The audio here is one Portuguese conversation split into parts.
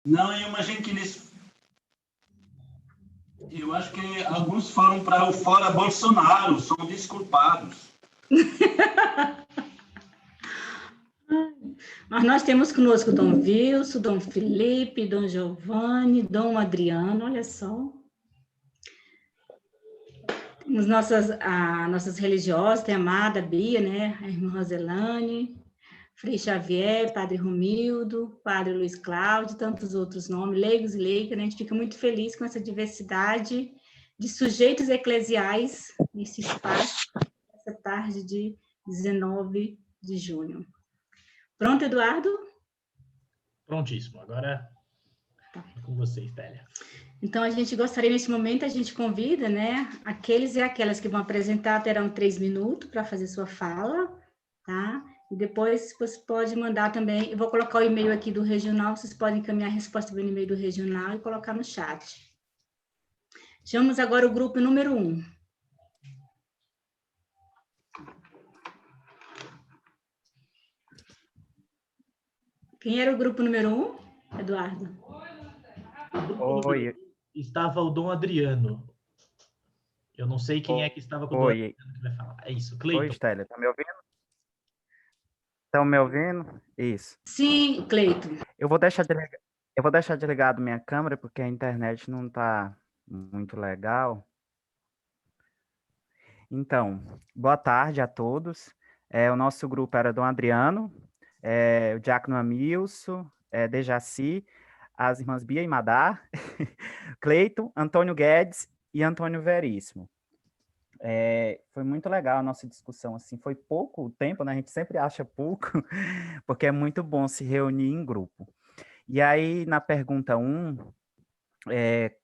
Não, eu imagino que nesse. Eu acho que alguns foram para o fora Bolsonaro, são desculpados. Mas nós temos conosco Dom Wilson, Dom Felipe, Dom Giovanni, Dom Adriano, olha só. Temos nossas religiosas, tem a amada Bia, né? A irmã Roselane, Frei Xavier, Padre Romildo, Padre Luiz Cláudio, tantos outros nomes, leigos e leigas, né? A gente fica muito feliz com essa diversidade de sujeitos eclesiais nesse espaço, essa tarde de 19 de junho. Pronto, Eduardo? Prontíssimo. Agora é com você, Stélia. Então, a gente gostaria, nesse momento, a gente convida, né, aqueles e aquelas que vão apresentar, terão 3 minutos para fazer sua fala, tá? E depois você pode mandar também, eu vou colocar o e-mail aqui do regional, vocês podem encaminhar a resposta pelo e-mail do regional e colocar no chat. Chamamos agora o grupo número 1. Quem era o grupo número 1, Eduardo? Oi. Estava o Dom Adriano. Eu não sei quem é que estava com o Dom Adriano que vai falar. É isso, Cleiton. Oi, Stélia, tá me ouvindo? Estão me ouvindo? Isso. Sim, Cleiton. Eu vou deixar desligado minha câmera, porque a internet não está muito legal. Então, boa tarde a todos. O nosso grupo era Dom Adriano, o Diácono Amilson, Dejaci, as irmãs Bia e Madar, Cleiton, Antônio Guedes e Antônio Veríssimo. Foi muito legal a nossa discussão, assim, foi pouco tempo, né? A gente sempre acha pouco, porque é muito bom se reunir em grupo. E aí, na pergunta 1,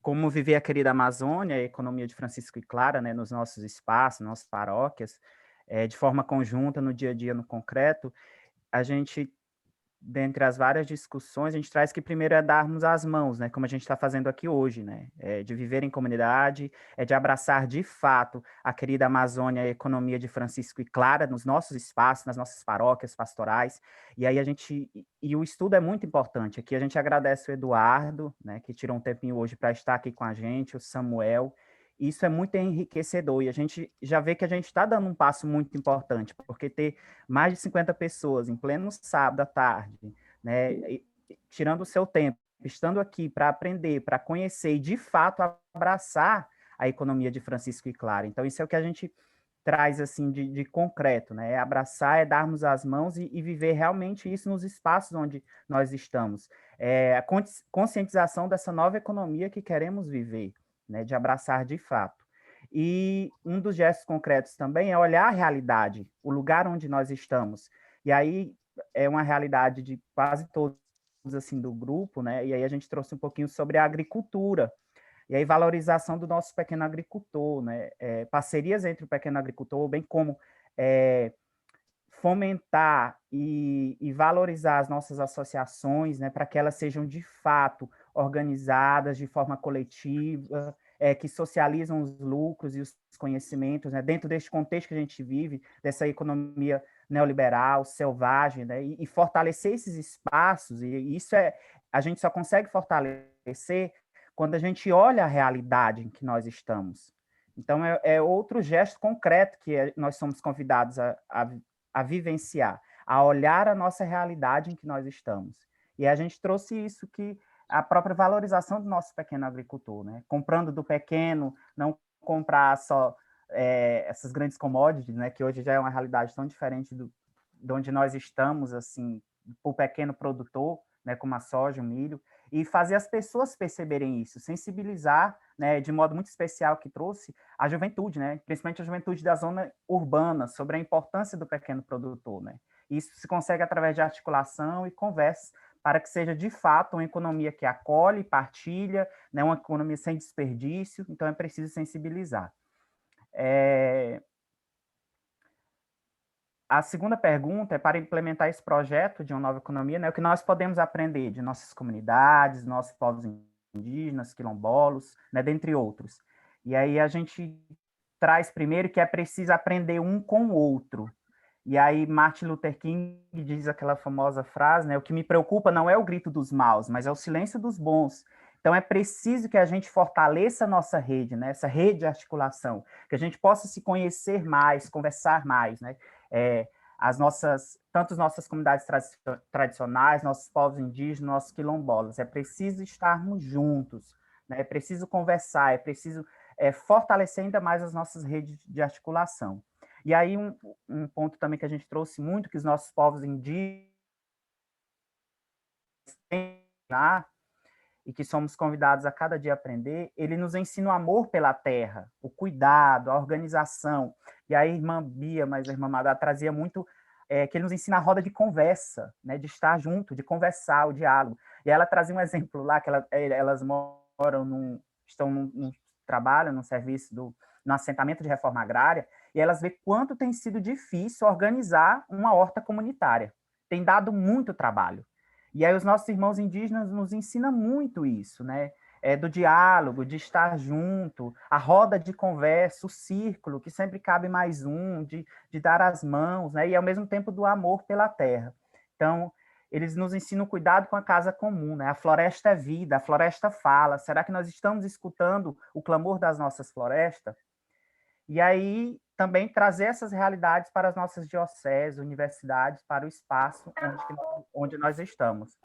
como viver a querida Amazônia, a economia de Francisco e Clara, né, nos nossos espaços, nossas paróquias, de forma conjunta, no dia a dia, no concreto, a gente, dentre as várias discussões, a gente traz que primeiro é darmos as mãos, né, como a gente está fazendo aqui hoje, né, de viver em comunidade, de abraçar de fato a querida Amazônia, a economia de Francisco e Clara nos nossos espaços, nas nossas paróquias pastorais, e aí e o estudo é muito importante. Aqui a gente agradece o Eduardo, né, que tirou um tempinho hoje para estar aqui com a gente, o Samuel. Isso é muito enriquecedor e a gente já vê que a gente está dando um passo muito importante, porque ter mais de 50 pessoas em pleno sábado à tarde, né, tirando o seu tempo, estando aqui para aprender, para conhecer e, de fato, abraçar a economia de Francisco e Clara. Então, isso é o que a gente traz assim de concreto, né? É abraçar, é darmos as mãos e viver realmente isso nos espaços onde nós estamos. A conscientização dessa nova economia que queremos viver, né? De abraçar de fato. E um dos gestos concretos também é olhar a realidade, o lugar onde nós estamos. E aí é uma realidade de quase todos assim do grupo, né? E aí a gente trouxe um pouquinho sobre a agricultura. E aí valorização do nosso pequeno agricultor, né? Parcerias entre o pequeno agricultor, bem como fomentar e valorizar as nossas associações, né, para que elas sejam de fato organizadas de forma coletiva, que socializam os lucros e os conhecimentos, né, dentro deste contexto que a gente vive, dessa economia neoliberal, selvagem, né, e fortalecer esses espaços, e isso a gente só consegue fortalecer quando a gente olha a realidade em que nós estamos. Então, é outro gesto concreto que nós somos convidados a vivenciar, a olhar a nossa realidade em que nós estamos. E a gente trouxe isso, que a própria valorização do nosso pequeno agricultor, né? Comprando do pequeno, não comprar só essas grandes commodities, né? Que hoje já é uma realidade tão diferente de onde nós estamos, assim, para o pequeno produtor, né? Como a soja, o milho, e fazer as pessoas perceberem isso, sensibilizar, né, de modo muito especial, que trouxe a juventude, né, principalmente a juventude da zona urbana, sobre a importância do pequeno produtor, né. Isso se consegue através de articulação e conversa, para que seja de fato uma economia que acolhe, partilha, né, uma economia sem desperdício. Então é preciso sensibilizar. A segunda pergunta é para implementar esse projeto de uma nova economia, né, o que nós podemos aprender de nossas comunidades, nossos povos indígenas, quilombolas, né, dentre outros. E aí a gente traz primeiro que é preciso aprender um com o outro. E aí Martin Luther King diz aquela famosa frase, né? O que me preocupa não é o grito dos maus, mas é o silêncio dos bons. Então é preciso que a gente fortaleça a nossa rede, né? Essa rede de articulação, que a gente possa se conhecer mais, conversar mais, né? Tanto as nossas comunidades tradicionais, nossos povos indígenas, nossos quilombolas. É preciso estarmos juntos, né? É preciso conversar, é preciso fortalecer ainda mais as nossas redes de articulação. E aí um ponto também que a gente trouxe muito, que os nossos povos indígenas têm lá, e que somos convidados a cada dia a aprender, ele nos ensina o amor pela terra, o cuidado, a organização. E a irmã Bia, mas a irmã Madá trazia muito, que ele nos ensina a roda de conversa, né, de estar junto, de conversar, o diálogo. E ela trazia um exemplo lá, que elas trabalham num serviço no assentamento de reforma agrária, e elas veem quanto tem sido difícil organizar uma horta comunitária. Tem dado muito trabalho. E aí os nossos irmãos indígenas nos ensinam muito isso, né? Do diálogo, de estar junto, a roda de conversa, o círculo, que sempre cabe mais um, de dar as mãos, né? E ao mesmo tempo do amor pela terra. Então, eles nos ensinam o cuidado com a casa comum, né? A floresta é vida, a floresta fala. Será que nós estamos escutando o clamor das nossas florestas? E aí também trazer essas realidades para as nossas dioceses, universidades, para o espaço onde nós estamos.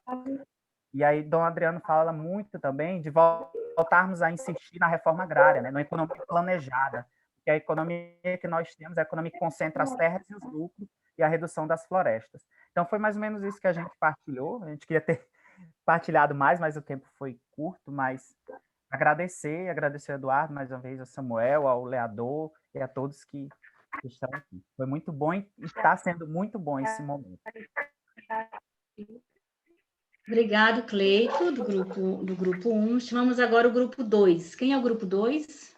E aí Dom Adriano fala muito também de voltarmos a insistir na reforma agrária, né? Na economia planejada, que a economia que nós temos é a economia que concentra as terras e os lucros e a redução das florestas. Então foi mais ou menos isso que a gente partilhou. A gente queria ter partilhado mais, mas o tempo foi curto, mas agradecer ao Eduardo mais uma vez, ao Samuel, ao Leador e a todos que estão aqui. Foi muito bom e está sendo muito bom esse momento. Obrigado, Cleito, do grupo 1. Chamamos agora o grupo 2. Quem é o grupo 2?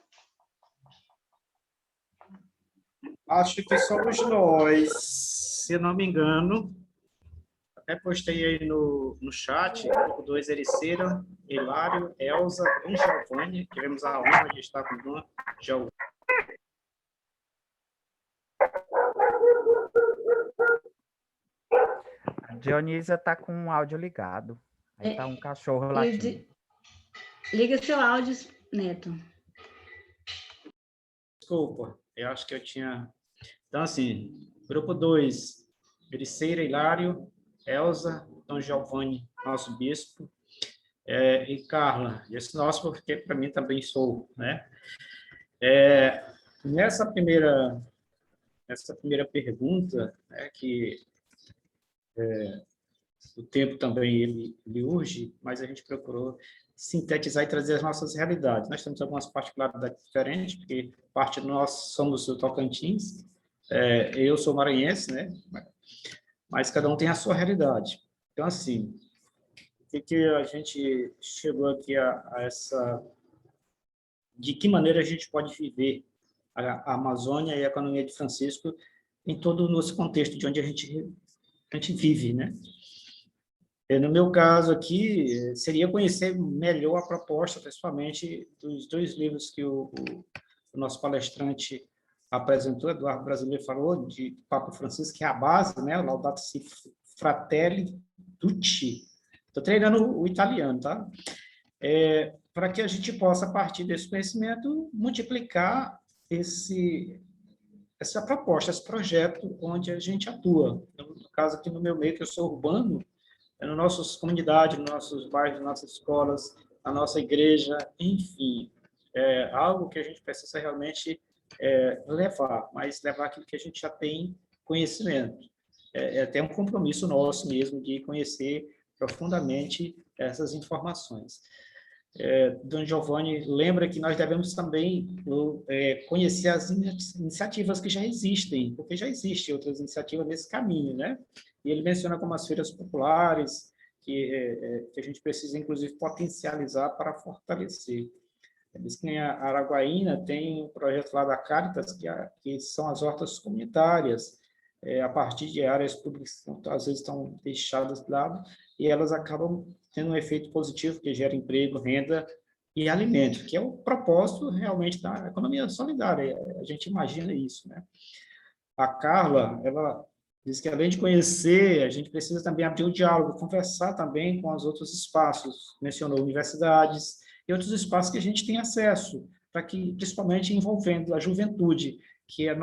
Acho que somos nós, se não me engano. Até postei aí no chat, grupo 2, Ericeira, Hilário, Elza, Dom Giovanni. Tivemos a honra de estar com o Dom Giovanni. A Dionísia está com o áudio ligado. Aí está um cachorro latindo. Liga seu áudio, Neto. Desculpa, eu acho que eu tinha... Então, assim, grupo 2, Ericeira, Hilário, Elza, Dom Giovanni, nosso bispo, e Carla. Esse nosso, porque para mim também sou, né? Nessa primeira pergunta, né, que o tempo também ele urge, mas a gente procurou sintetizar e trazer as nossas realidades. Nós temos algumas particularidades diferentes, porque parte de nós somos do Tocantins, eu sou maranhense, né? Mas cada um tem a sua realidade. Então, assim, o que a gente chegou aqui a essa... De que maneira a gente pode viver a Amazônia e a economia de Francisco em todo o nosso contexto, de onde a gente vive, né? No meu caso aqui, seria conhecer melhor a proposta, principalmente dos 2 livros que o nosso palestrante apresentou, Eduardo Brasileiro falou, de Papa Francisco, que é a base, né? Laudato Si Fratelli Tutti. Estou treinando o italiano, tá? Para que a gente possa, a partir desse conhecimento, multiplicar essa proposta, esse projeto onde a gente atua. No caso aqui no meu meio, que eu sou urbano, nas nossas comunidades, nos nossos bairros, nas nossas escolas, na nossa igreja, enfim, algo que a gente precisa realmente levar, mas levar aquilo que a gente já tem conhecimento. É até um compromisso nosso mesmo de conhecer profundamente essas informações. Dom Giovanni lembra que nós devemos também conhecer as iniciativas que já existem, porque já existem outras iniciativas nesse caminho, né? E ele menciona como as feiras populares, que a gente precisa, inclusive, potencializar para fortalecer. Ele diz que em Araguaína tem um projeto lá da Caritas, que são as hortas comunitárias, a partir de áreas públicas que às vezes estão deixadas de lado, e elas acabam tendo um efeito positivo, que gera emprego, renda e alimento, que é o propósito realmente da economia solidária. A gente imagina isso, né? A Carla, ela Diz que, além de conhecer, a gente precisa também abrir o diálogo, conversar também com os outros espaços. Mencionou universidades e outros espaços que a gente tem acesso, para que, principalmente envolvendo a juventude, que é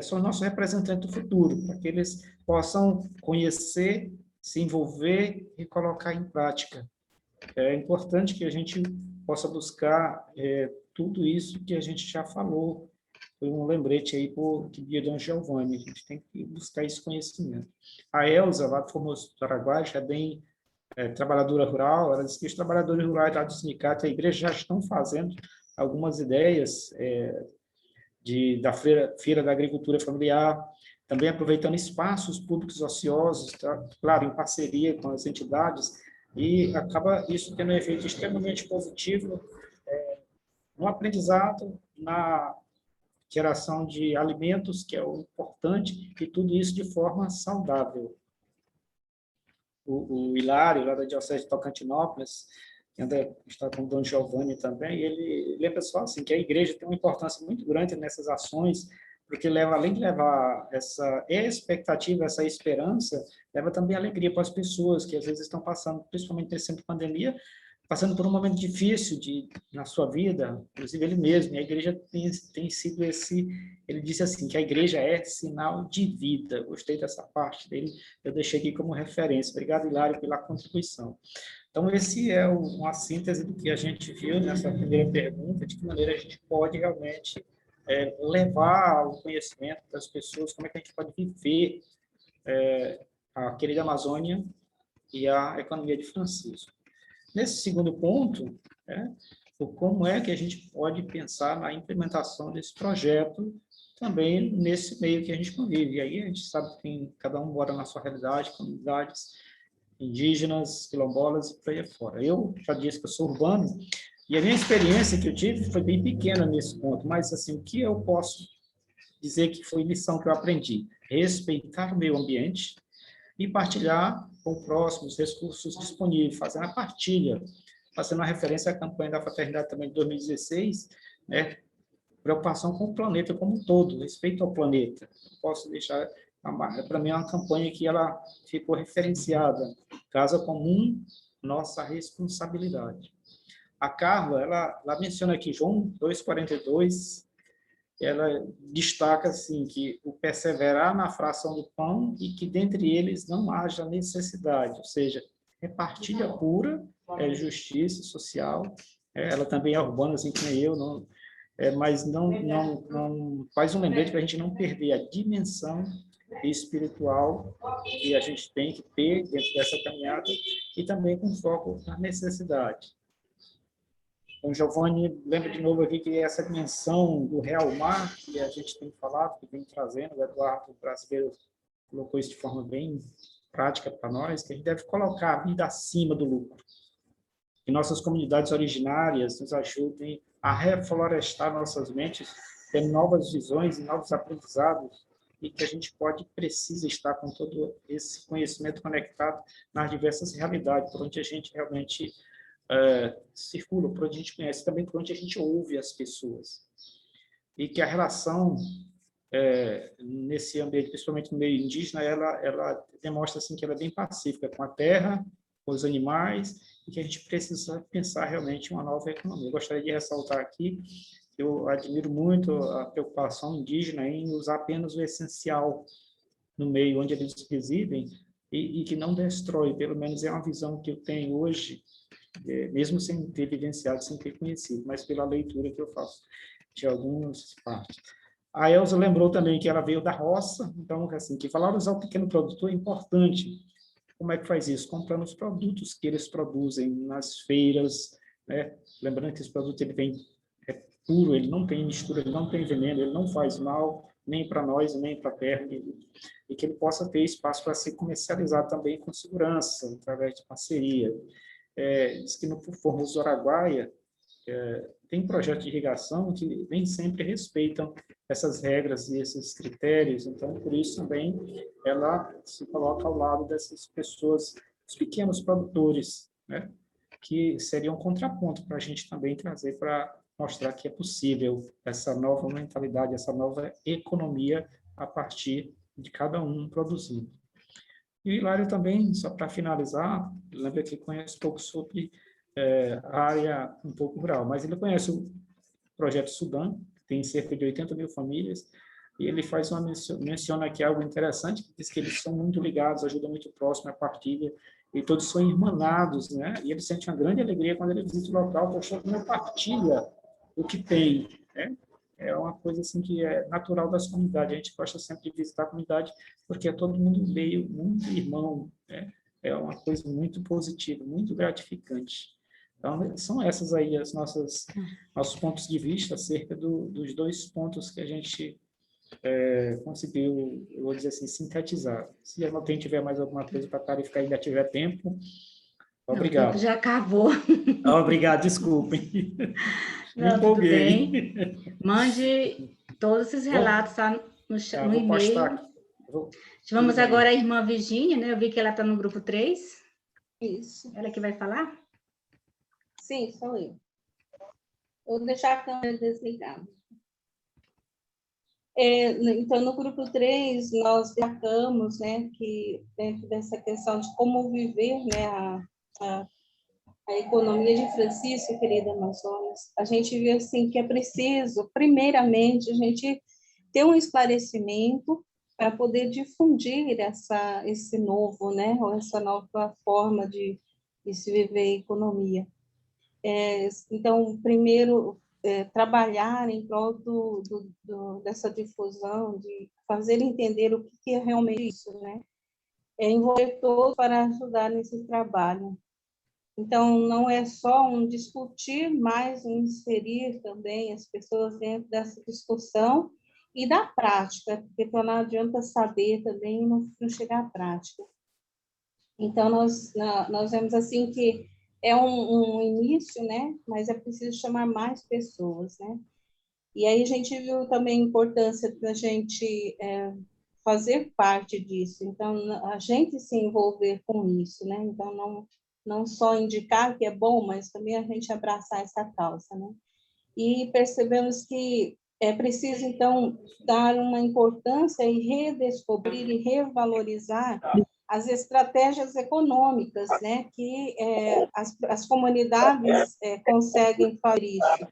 são nossos representantes do futuro, para que eles possam conhecer, se envolver e colocar em prática. É importante que a gente possa buscar tudo isso que a gente já falou. Foi um lembrete aí por Bia Dom Giovanni, a gente tem que buscar esse conhecimento. A Elza, lá do Formoso do Araguaia, já é bem trabalhadora rural, ela disse que os trabalhadores rurais lá do sindicato e a igreja já estão fazendo algumas ideias da Feira da Agricultura Familiar, também aproveitando espaços públicos ociosos, tá? Claro, em parceria com as entidades, e acaba isso tendo um efeito extremamente positivo no aprendizado, na geração de alimentos, que é o importante, e tudo isso de forma saudável. O Hilário, lá da Diocese de Tocantinópolis, que está com o Dom Giovanni também, ele lembra só assim, que a igreja tem uma importância muito grande nessas ações, porque além de levar essa expectativa, essa esperança, leva também alegria para as pessoas que às vezes estão passando, principalmente nesse tempo de pandemia, passando por um momento difícil na sua vida, inclusive ele mesmo, e a igreja tem sido ele disse assim, que a igreja é sinal de vida. Gostei dessa parte dele, eu deixei aqui como referência. Obrigado, Hilário, pela contribuição. Então, esse é uma síntese do que a gente viu nessa primeira pergunta, de que maneira a gente pode realmente levar o conhecimento das pessoas, como é que a gente pode viver a querida Amazônia e a economia de Francisco. Nesse segundo ponto, como é que a gente pode pensar na implementação desse projeto também nesse meio que a gente convive. E aí a gente sabe que cada um mora na sua realidade, comunidades indígenas, quilombolas e por aí fora. Eu já disse que eu sou urbano, e a minha experiência que eu tive foi bem pequena nesse ponto, mas assim, o que eu posso dizer que foi lição que eu aprendi? Respeitar o meio ambiente e partilhar com o próximo os recursos disponíveis, fazendo a partilha, fazendo uma referência à campanha da Fraternidade também de 2016, né? Preocupação com o planeta como um todo, respeito ao planeta. Posso deixar, para mim, é uma campanha que ela ficou referenciada, casa comum, nossa responsabilidade. A Carla, ela menciona aqui, João 2,42, ela destaca assim, que o perseverar na fração do pão e que dentre eles não haja necessidade, ou seja, é partilha pura, é justiça social, ela também é urbana, assim como eu, não, mas não faz um lembrete para a gente não perder a dimensão espiritual que a gente tem que ter dentro dessa caminhada e também com foco na necessidade. Então, Giovanni, lembra de novo aqui que essa dimensão do real mar, que a gente tem falado, que vem trazendo, o Eduardo Brasileiro colocou isso de forma bem prática para nós, que a gente deve colocar a vida acima do lucro. Que nossas comunidades originárias nos ajudem a reflorestar nossas mentes, ter novas visões e novos aprendizados, e que a gente precisa estar com todo esse conhecimento conectado nas diversas realidades, por onde a gente realmente circula, por onde a gente conhece, também por onde a gente ouve as pessoas. E que a relação nesse ambiente, principalmente no meio indígena, ela demonstra assim, que ela é bem pacífica com a terra, com os animais, e que a gente precisa pensar realmente em uma nova economia. Eu gostaria de ressaltar aqui, eu admiro muito a preocupação indígena em usar apenas o essencial no meio onde eles residem e que não destrói, pelo menos é uma visão que eu tenho hoje, mesmo sem ter vivenciado, sem ter conhecido, mas pela leitura que eu faço de algumas partes. A Elza lembrou também que ela veio da roça, então, assim, que valorizar o pequeno produtor é importante. Como é que faz isso? Comprando os produtos que eles produzem nas feiras, né? Lembrando que esse produto ele vem puro, ele não tem mistura, ele não tem veneno, ele não faz mal, nem para nós, nem para a terra, e que ele possa ter espaço para ser comercializado também com segurança, através de parceria. Diz que no Formoso do Araguaia tem projetos de irrigação que nem sempre respeitam essas regras e esses critérios, então, por isso também ela se coloca ao lado dessas pessoas, os pequenos produtores, né, que seriam um contraponto para a gente também trazer para mostrar que é possível essa nova mentalidade, essa nova economia a partir de cada um produzido. E o Hilário também, só para finalizar, lembra que conhece um pouco sobre a área um pouco rural, mas ele conhece o projeto Sudã, que tem cerca de 80 mil famílias, e ele faz menciona aqui algo interessante, que diz que eles são muito ligados, ajudam muito próximo, a partilha, e todos são irmanados, né? E ele sente uma grande alegria quando ele visita o local, porque todo mundo partilha o que tem, né? É uma coisa assim que é natural das comunidades. A gente gosta sempre de visitar a comunidade, porque é todo mundo meio, muito irmão, né? É uma coisa muito positiva, muito gratificante. Então, são essas aí as nossos pontos de vista acerca dos 2 pontos que a gente conseguiu, eu vou dizer assim, sintetizar. Se alguém tiver mais alguma coisa para clarificar e ainda tiver tempo, obrigado. O tempo já acabou. Obrigado, desculpem. Me Não, tudo empolguei. bem. Mande todos esses relatos no Vou postar e-mail. aqui. Vamos agora à irmã Virgínia, né? Eu vi que ela está no grupo 3. Isso. Ela que vai falar? Sim, sou eu. Vou deixar a câmera desligada. Então, no grupo 3, nós destacamos, né, que dentro dessa questão de como viver, né, a economia de Francisco, querida Amazonas, a gente vê assim que é preciso, primeiramente, a gente ter um esclarecimento para poder difundir esse novo, né, ou essa nova forma de se viver a economia. Então, primeiro, trabalhar em prol dessa difusão, de fazer entender o que é realmente isso, né? Envolver todos para ajudar nesse trabalho. Então, não é só um discutir, mas um inserir também as pessoas dentro dessa discussão e da prática, porque não adianta saber também e não chegar à prática. Então, nós vemos assim que é um início, né? Mas é preciso chamar mais pessoas, né? E aí a gente viu também a importância da gente fazer parte disso. Então, a gente se envolver com isso, né? Então, não só indicar que é bom, mas também a gente abraçar essa causa, né? E percebemos que é preciso, então, dar uma importância e redescobrir e revalorizar as estratégias econômicas, né, que as comunidades conseguem fazer isso.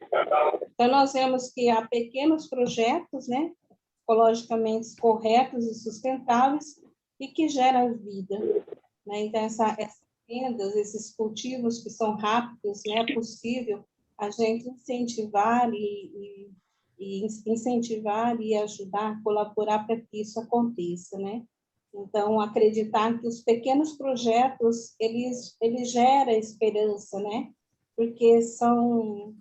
Então, nós vemos que há pequenos projetos, né, ecologicamente corretos e sustentáveis e que geram vida, né? Então, essas rendas, esses cultivos que são rápidos, né, é possível a gente incentivar e incentivar e ajudar, colaborar para que isso aconteça, né? Então, acreditar que os pequenos projetos, eles geram esperança, né? Porque são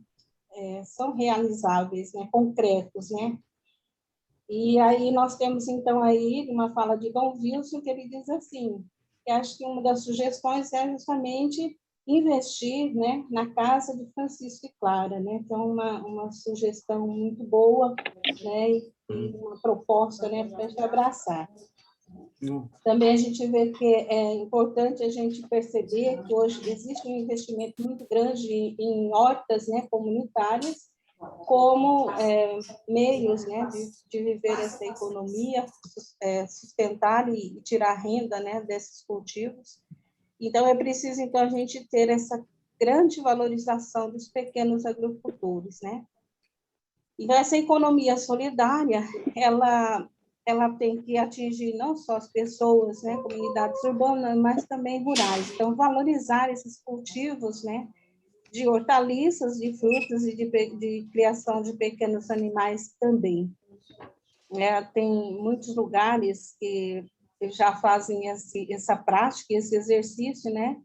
realizáveis, né? Concretos, né? E aí nós temos, então, aí uma fala de Dom Wilson, que ele diz assim, que acho que uma das sugestões é justamente investir, né, na casa de Francisco e Clara, né? Então, uma sugestão muito boa, né? E uma proposta, né, para a gente abraçar. Também a gente vê que é importante a gente perceber que hoje existe um investimento muito grande em hortas, né, comunitárias, como meios, né, de viver essa economia, sustentar e tirar renda, né, desses cultivos. Então, é preciso, então, a gente ter essa grande valorização dos pequenos agricultores, né? Então, essa economia solidária, ela tem que atingir não só as pessoas, né, comunidades urbanas, mas também rurais. Então, valorizar esses cultivos, né, de hortaliças, de frutas e de criação de pequenos animais também. Tem muitos lugares que já fazem essa prática, esse exercício, né,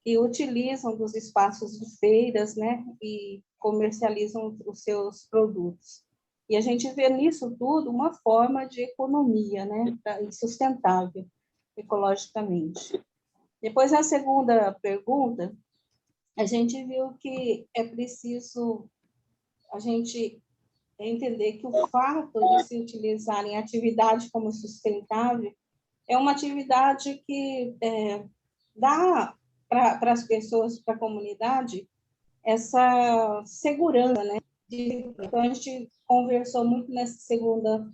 e utilizam dos espaços de feiras, né, e comercializam os seus produtos. E a gente vê nisso tudo uma forma de economia, né, sustentável ecologicamente. Depois, a segunda pergunta, a gente viu que é preciso a gente entender que o fato de se utilizar em atividade como sustentável é uma atividade que dá para as pessoas, para a comunidade, essa segurança, né? Então, a gente conversou muito nessa segunda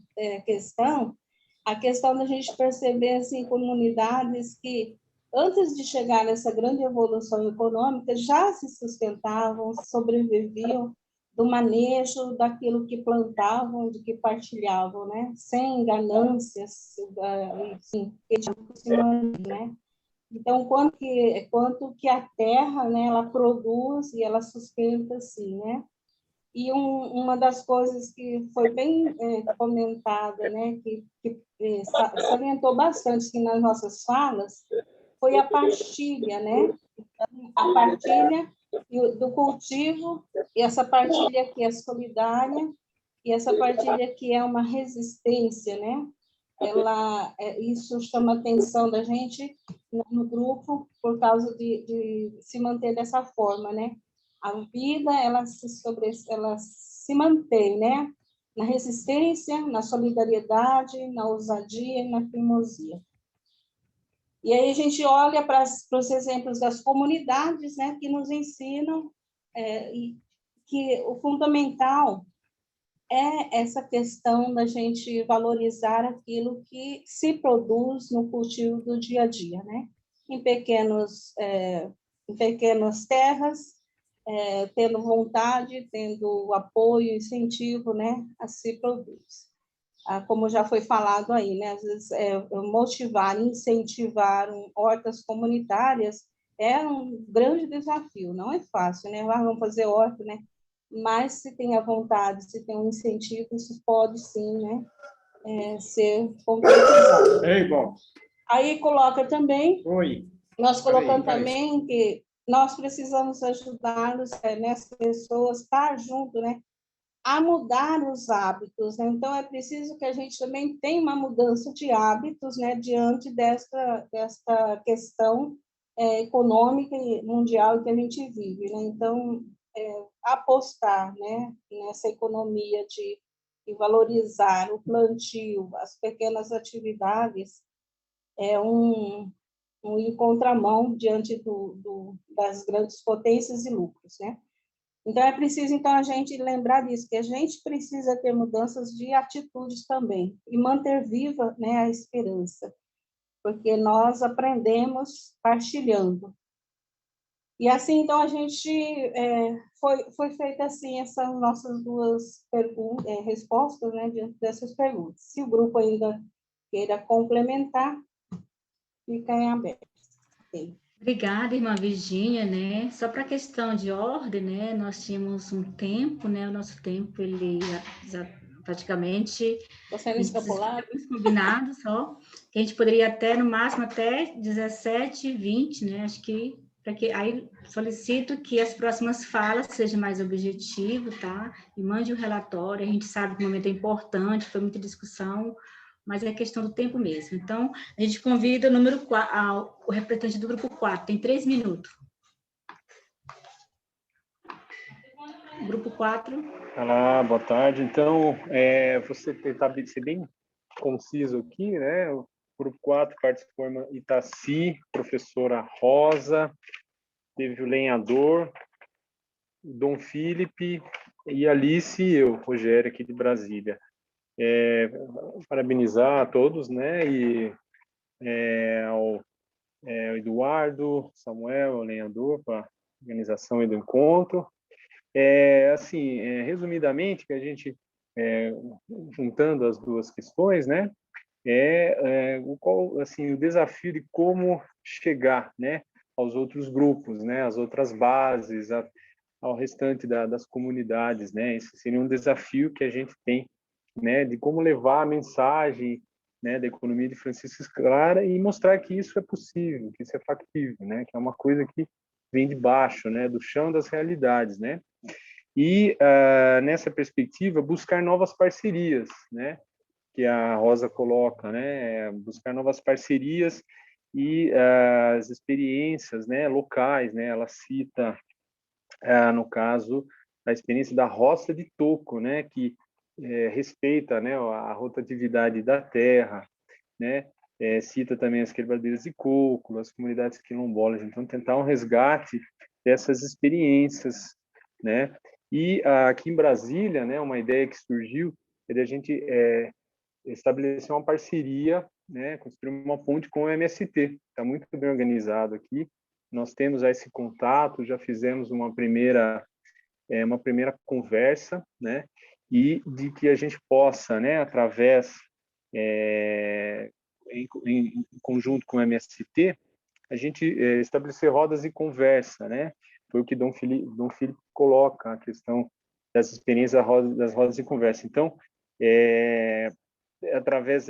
questão, a questão da gente perceber, assim, comunidades que, antes de chegar nessa grande evolução econômica, já se sustentavam, sobreviviam do manejo daquilo que plantavam, de que partilhavam, né? Sem ganâncias, enfim, né? Então, quanto que a terra, né, ela produz e ela sustenta, assim, né? E uma das coisas que foi bem comentada, né, que salientou bastante aqui nas nossas falas, foi a partilha, né? A partilha do cultivo, e essa partilha que é solidária, e essa partilha que é uma resistência, né? Isso chama a atenção da gente no grupo por causa de se manter dessa forma, né? A vida, ela se mantém, né? Na resistência, na solidariedade, na ousadia e na teimosia. E aí a gente olha para os exemplos das comunidades, né, que nos ensinam e que o fundamental é essa questão da gente valorizar aquilo que se produz no cultivo do dia a dia, né? Em pequenas terras, tendo vontade, tendo apoio, incentivo, né, a se produzir. Como já foi falado aí, né, às vezes motivar, incentivar hortas comunitárias é um grande desafio, não é fácil, né? Vamos fazer horta, né? Mas se tem a vontade, se tem um incentivo, isso pode sim, né, ser concretizado. Ei, bom. Aí coloca também, Oi. nós colocamos também que nós precisamos ajudá-los, nessas pessoas, estar junto, né, a mudar os hábitos, né? Então, é preciso que a gente também tenha uma mudança de hábitos, né, diante desta questão econômica e mundial que a gente vive, né? Então, apostar, né, nessa economia de valorizar o plantio, as pequenas atividades, é em contramão diante das grandes potências e lucros, né? Então, é preciso, então, a gente lembrar disso, que a gente precisa ter mudanças de atitudes também, e manter viva, né, a esperança, porque nós aprendemos partilhando. E assim, então, a gente foi feita assim essas nossas duas respostas, né, diante dessas perguntas. Se o grupo ainda queira complementar, fica em aberto. Okay. Obrigada, irmã Virgínia, né? Só para questão de ordem, né? Nós tínhamos um tempo, né? O nosso tempo, ele já praticamente... Você não escapulado? Combinado só, que a gente poderia até, no máximo, até 17h20, né? Acho que, aí solicito que as próximas falas sejam mais objetivas, tá? E mande o relatório, a gente sabe que o momento é importante, foi muita discussão, mas é questão do tempo mesmo. Então, a gente convida o número 4, o representante do grupo 4, tem 3 minutos. Grupo 4. Olá, boa tarde. Então, você tentar ser bem conciso aqui, né? O grupo 4 participou Itaci, professora Rosa, teve o lenhador, Dom Felipe e Alice e eu, Rogério, aqui de Brasília. Parabenizar a todos, né? E ao Eduardo, Samuel, o lenhador, para a organização do encontro. Resumidamente, que a gente, juntando as duas questões, né? O desafio de como chegar, né? Aos outros grupos, né? Às outras bases, ao restante das comunidades, né? Esse seria um desafio que a gente tem, né, de como levar a mensagem, né, da economia de Francisco Clara e mostrar que isso é possível, que isso é factível, né, que é uma coisa que vem de baixo, né, do chão das realidades, né, e nessa perspectiva buscar novas parcerias, né, que a Rosa coloca, né, buscar novas parcerias e as experiências, né, locais, né, ela cita no caso a experiência da roça de toco, né, que respeita, né, a rotatividade da terra, né, cita também as quebradeiras de coco, as comunidades quilombolas, então tentar um resgate dessas experiências, né, e aqui em Brasília, né, uma ideia que surgiu é de a gente estabelecer uma parceria, né, construir uma ponte com o MST. Está muito bem organizado aqui. Nós temos já esse contato, já fizemos uma primeira conversa, né, e de que a gente possa, né, através, em conjunto com o MST, a gente estabelecer rodas de conversa, né? Foi o que Dom Filipe coloca, a questão das experiências das rodas de conversa. Então, através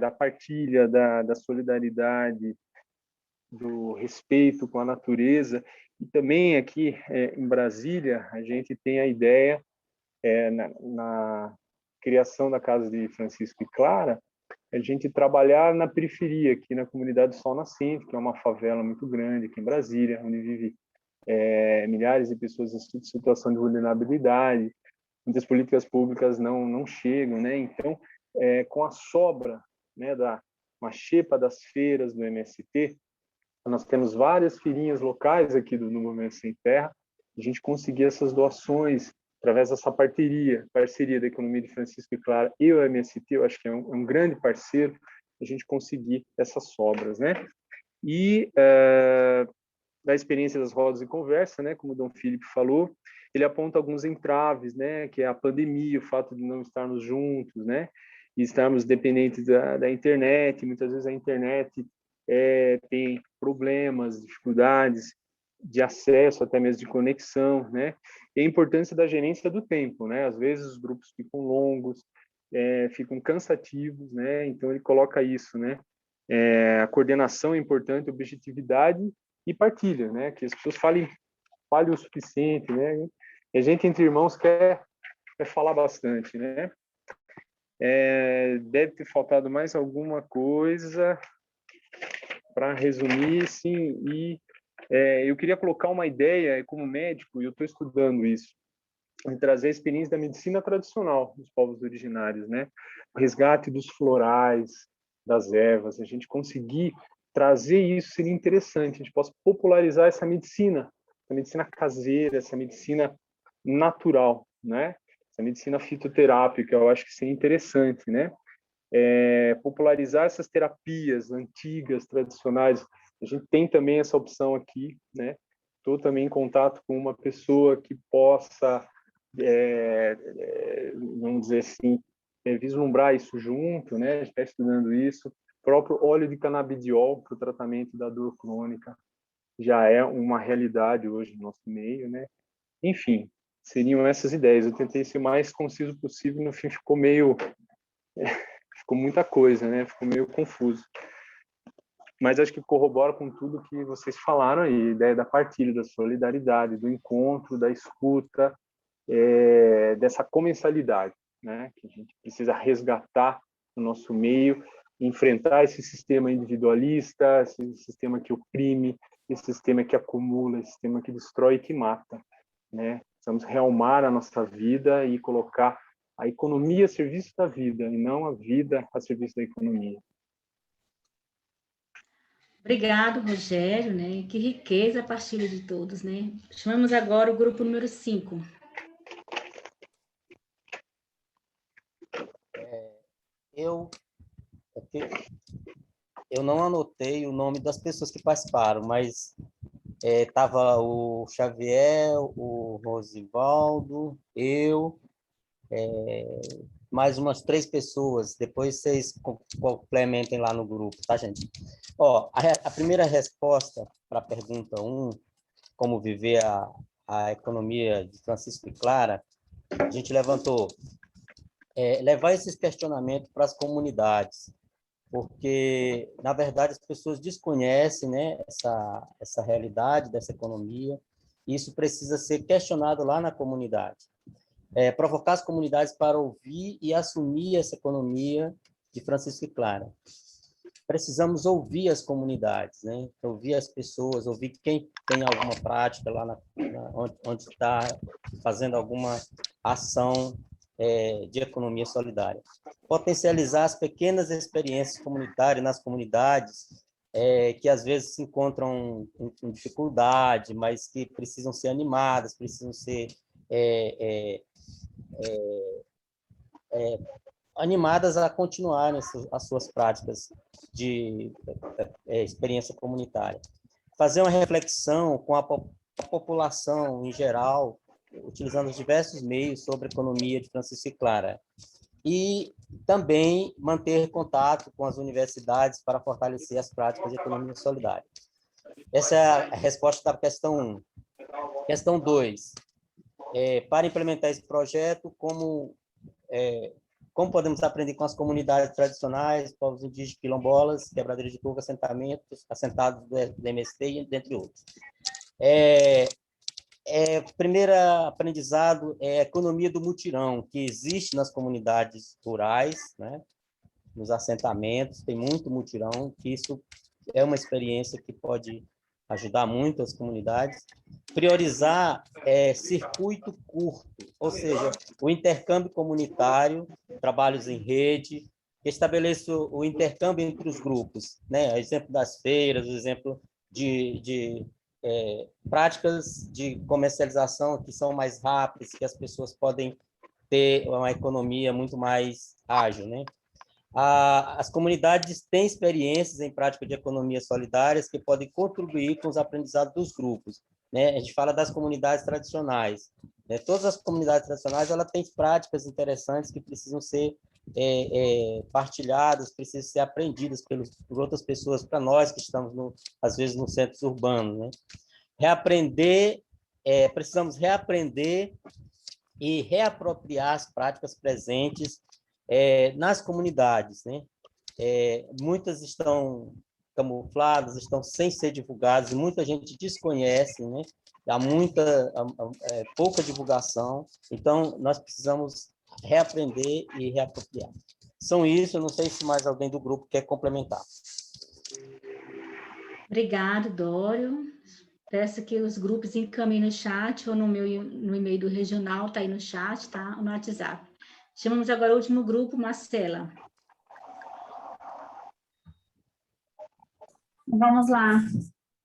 da partilha, da solidariedade, do respeito com a natureza, e também aqui em Brasília, a gente tem a ideia, na criação da Casa de Francisco e Clara, a gente trabalhar na periferia, aqui na comunidade Sol Nascente, que é uma favela muito grande aqui em Brasília, onde vive milhares de pessoas em situação de vulnerabilidade, muitas políticas públicas não chegam, né? Então, com a sobra, né, uma xepa das feiras do MST, nós temos várias feirinhas locais aqui do Movimento Sem Terra, a gente conseguir essas doações através dessa parceria da Economia de Francisco e Clara e o MST, eu acho que é um grande parceiro, a gente conseguir essas sobras, né? E da experiência das rodas de conversa, né, como o Dom Filipe falou, ele aponta alguns entraves, né, que é a pandemia, o fato de não estarmos juntos, né, e estarmos dependentes da internet, muitas vezes a internet tem problemas, dificuldades de acesso, até mesmo de conexão, né, e a importância da gerência do tempo, né, às vezes os grupos ficam longos, ficam cansativos, né, então ele coloca isso, né, a coordenação é importante, objetividade e partilha, né, que as pessoas falem o suficiente, né, e a gente entre irmãos quer falar bastante, né. Deve ter faltado mais alguma coisa para resumir, sim, e eu queria colocar uma ideia como médico, e eu estou estudando isso, de trazer a experiência da medicina tradicional dos povos originários, né? O resgate dos florais, das ervas, a gente conseguir trazer isso seria interessante, a gente possa popularizar essa medicina caseira, essa medicina natural, né? Essa medicina fitoterápica, eu acho que seria interessante, né? Popularizar essas terapias antigas, tradicionais. A gente tem também essa opção aqui, né? Estou também em contato com uma pessoa que possa, vamos dizer assim, vislumbrar isso junto, né? A gente está estudando isso. O próprio óleo de canabidiol para o tratamento da dor crônica já é uma realidade hoje no nosso meio, né? Enfim, seriam essas ideias. Eu tentei ser o mais conciso possível, no fim ficou muita coisa, né? Ficou meio confuso. Mas acho que corrobora com tudo que vocês falaram aí, a ideia da partilha, da solidariedade, do encontro, da escuta, dessa comensalidade, né? Que a gente precisa resgatar no nosso meio, enfrentar esse sistema individualista, esse sistema que oprime, esse sistema que acumula, esse sistema que destrói e que mata, né? Precisamos realmar a nossa vida e colocar a economia a serviço da vida e não a vida a serviço da economia. Obrigado, Rogério, né? Que riqueza a partilha de todos, né? Chamamos agora o grupo número 5. Eu não anotei o nome das pessoas que participaram, mas estava o Xavier, o Rosivaldo, eu, mais umas 3 pessoas. Depois vocês complementem lá no grupo, tá, gente? Ó, a primeira resposta para a pergunta 1, como viver a economia de Francisco e Clara, a gente levantou levar esses questionamentos para as comunidades, porque, na verdade, as pessoas desconhecem, né, essa realidade dessa economia, e isso precisa ser questionado lá na comunidade. Provocar as comunidades para ouvir e assumir essa economia de Francisco e Clara. Precisamos ouvir as comunidades, né? Ouvir as pessoas, ouvir quem tem alguma prática lá onde está fazendo alguma ação de economia solidária. Potencializar as pequenas experiências comunitárias nas comunidades, que às vezes se encontram em dificuldade, mas que precisam ser animadas, precisam ser animadas a continuarem as suas práticas de experiência comunitária. Fazer uma reflexão com a população em geral, utilizando os diversos meios sobre a economia de Francisco e Clara. E também manter contato com as universidades para fortalecer as práticas de economia solidária. Essa é a resposta da questão 1. Questão 2. Para implementar esse projeto, como podemos aprender com as comunidades tradicionais, povos indígenas, quilombolas, quebradeiras de coco, assentados do MST, dentre outros. Primeiro aprendizado é a economia do mutirão, que existe nas comunidades rurais, né? Nos assentamentos, tem muito mutirão, que isso é uma experiência que pode ajudar muito as comunidades. Priorizar circuito curto, ou seja, o intercâmbio comunitário, trabalhos em rede, que estabeleça o intercâmbio entre os grupos, né? O exemplo das feiras, o exemplo de práticas de comercialização que são mais rápidas, que as pessoas podem ter uma economia muito mais ágil, né? As comunidades têm experiências em prática de economias solidárias que podem contribuir com os aprendizados dos grupos, né? A gente fala das comunidades tradicionais, né? Todas as comunidades tradicionais ela têm práticas interessantes que precisam ser partilhadas, precisam ser aprendidas por outras pessoas, para nós que estamos, às vezes, nos centros urbanos, né? Precisamos reaprender e reapropriar as práticas presentes nas comunidades, né? Muitas estão camufladas, estão sem ser divulgadas, muita gente desconhece, né? Há pouca divulgação, então nós precisamos reaprender e reapropriar. São isso, eu não sei se mais alguém do grupo quer complementar. Obrigado, Dório. Peço que os grupos encaminhem no chat ou no e-mail do regional, está aí no chat, tá? Ou no WhatsApp. Chamamos agora o último grupo, Marcela. Vamos lá,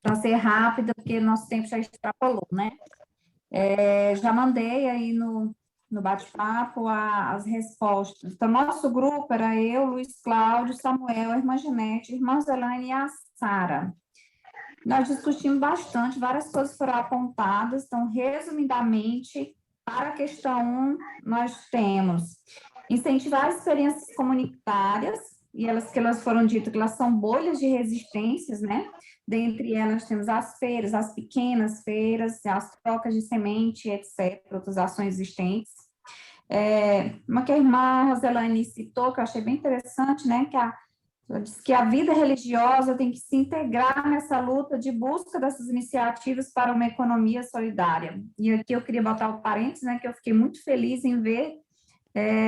para ser rápida, porque nosso tempo já extrapolou, né? Já mandei aí no bate-papo as respostas. Então, nosso grupo era eu, Luiz Cláudio, Samuel, Irmã Ginete, Irmã Zelane e a Sara. Nós discutimos bastante, várias coisas foram apontadas, então, resumidamente, para a questão 1, nós temos incentivar as experiências comunitárias, e que elas foram ditas que elas são bolhas de resistências, né? Dentre elas temos as feiras, as pequenas feiras, as trocas de semente, etc., outras ações existentes. Uma que a irmã Roselane citou, que eu achei bem interessante, né? Ela diz que a vida religiosa tem que se integrar nessa luta de busca dessas iniciativas para uma economia solidária. E aqui eu queria botar o parênteses, né? Que eu fiquei muito feliz em ver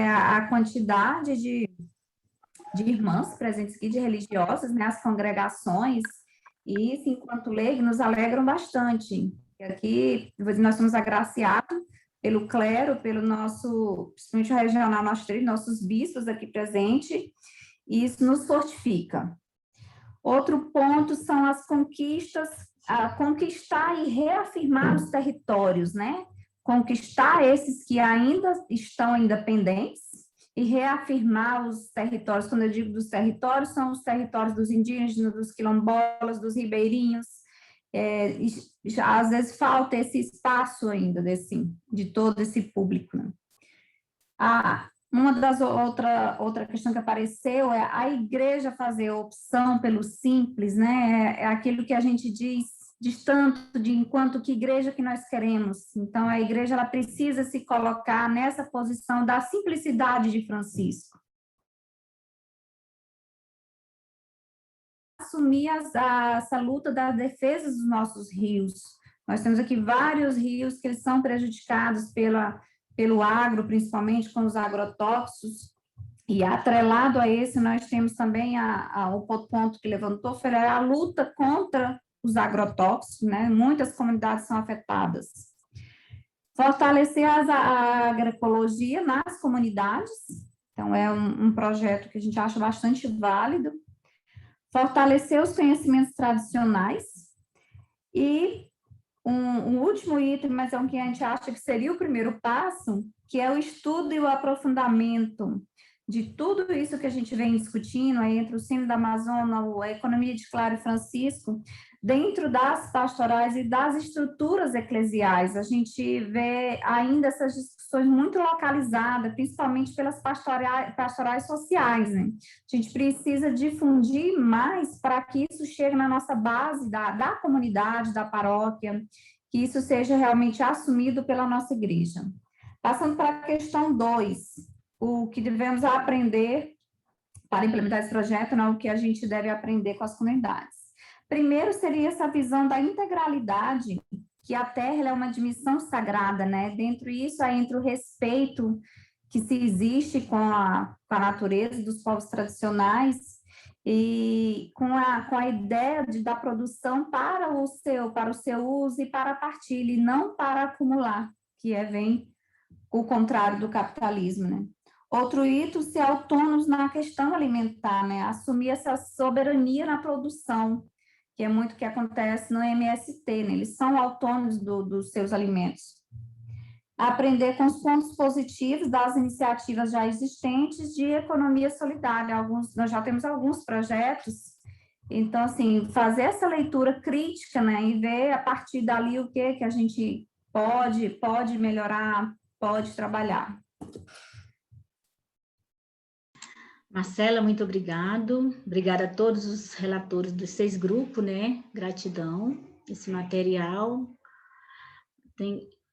a quantidade de irmãs presentes aqui, de religiosas, né? As congregações, e isso, enquanto leigo, nos alegram bastante. E aqui nós somos agraciados pelo clero, pelo nosso, principalmente o regional, nossos bispos aqui presentes, e isso nos fortifica. Outro ponto são as conquistas, conquistar e reafirmar os territórios, né? Conquistar esses que ainda estão independentes e reafirmar os territórios. Quando eu digo dos territórios, são os territórios dos indígenas, dos quilombolas, dos ribeirinhos. Às vezes falta esse espaço ainda de todo esse público, né? Outra questão que apareceu é a igreja fazer opção pelo simples, né? É aquilo que a gente diz tanto de enquanto que igreja que nós queremos. Então, a igreja ela precisa se colocar nessa posição da simplicidade de Francisco. Assumir essa luta da defesa dos nossos rios. Nós temos aqui vários rios que eles são prejudicados pelo agro, principalmente com os agrotóxicos, e atrelado a esse, nós temos também o ponto que levantou, foi a luta contra os agrotóxicos, né? Muitas comunidades são afetadas. Fortalecer a agroecologia nas comunidades, então é um projeto que a gente acha bastante válido. Fortalecer os conhecimentos tradicionais e um último item, mas é o que a gente acha que seria o primeiro passo, que é o estudo e o aprofundamento de tudo isso que a gente vem discutindo aí entre o Sino da Amazônia, a economia de Clara e Francisco, dentro das pastorais e das estruturas eclesiais. A gente vê ainda essas discussões muito localizadas, principalmente pelas pastorais sociais, né? A gente precisa difundir mais para que isso chegue na nossa base da comunidade, da paróquia, que isso seja realmente assumido pela nossa igreja. Passando para a questão 2, o que devemos aprender para implementar esse projeto, né, o que a gente deve aprender com as comunidades. Primeiro seria essa visão da integralidade, que a terra é uma dimensão sagrada, né? Dentro disso, entre o respeito que se existe com a natureza dos povos tradicionais e com a ideia da produção para o seu uso e para a partilha, e não para acumular, que vem o contrário do capitalismo, né? Outro item, ser autônomos na questão alimentar, né? Assumir essa soberania na produção, que é muito o que acontece no MST, né? Eles são autônomos dos seus alimentos. Aprender com os pontos positivos das iniciativas já existentes de economia solidária. Nós já temos alguns projetos, então, assim, fazer essa leitura crítica, né? E ver a partir dali o que a gente pode melhorar, pode trabalhar. Marcela, muito obrigado. Obrigada a todos os relatores dos 6 grupos, né? Gratidão. Esse material.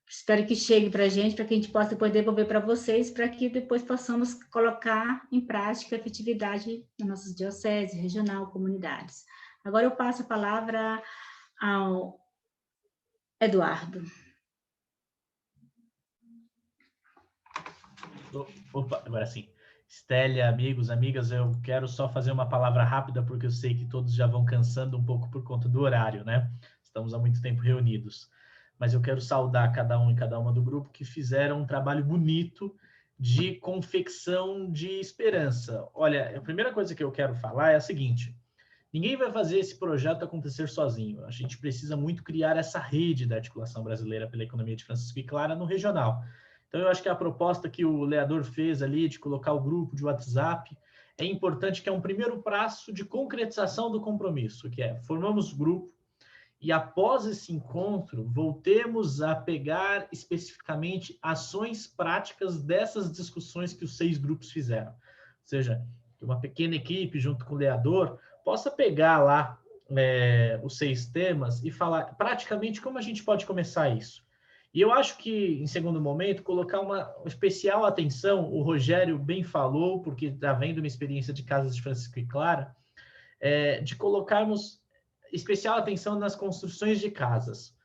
Espero que chegue para a gente, para que a gente possa depois devolver para vocês, para que depois possamos colocar em prática a efetividade nas nossas dioceses, regional, comunidades. Agora eu passo a palavra ao Eduardo. Opa, agora sim. Stélia, amigos, amigas, eu quero só fazer uma palavra rápida, porque eu sei que todos já vão cansando um pouco por conta do horário, né? Estamos há muito tempo reunidos. Mas eu quero saudar cada um e cada uma do grupo que fizeram um trabalho bonito de confecção de esperança. Olha, a primeira coisa que eu quero falar é a seguinte: ninguém vai fazer esse projeto acontecer sozinho. A gente precisa muito criar essa rede da articulação brasileira pela economia de Francisco e Clara no regional. Então, eu acho que a proposta que o Leador fez ali de colocar o grupo de WhatsApp é importante, que é um primeiro passo de concretização do compromisso, que é formamos o grupo e, após esse encontro, voltemos a pegar especificamente ações práticas dessas discussões que os 6 grupos fizeram. Ou seja, que uma pequena equipe, junto com o Leador, possa pegar lá os 6 temas e falar praticamente como a gente pode começar isso. E eu acho que, em segundo momento, colocar uma especial atenção, o Rogério bem falou, porque está vendo uma experiência de casas de Francisco e Clara, de colocarmos especial atenção nas construções de casas.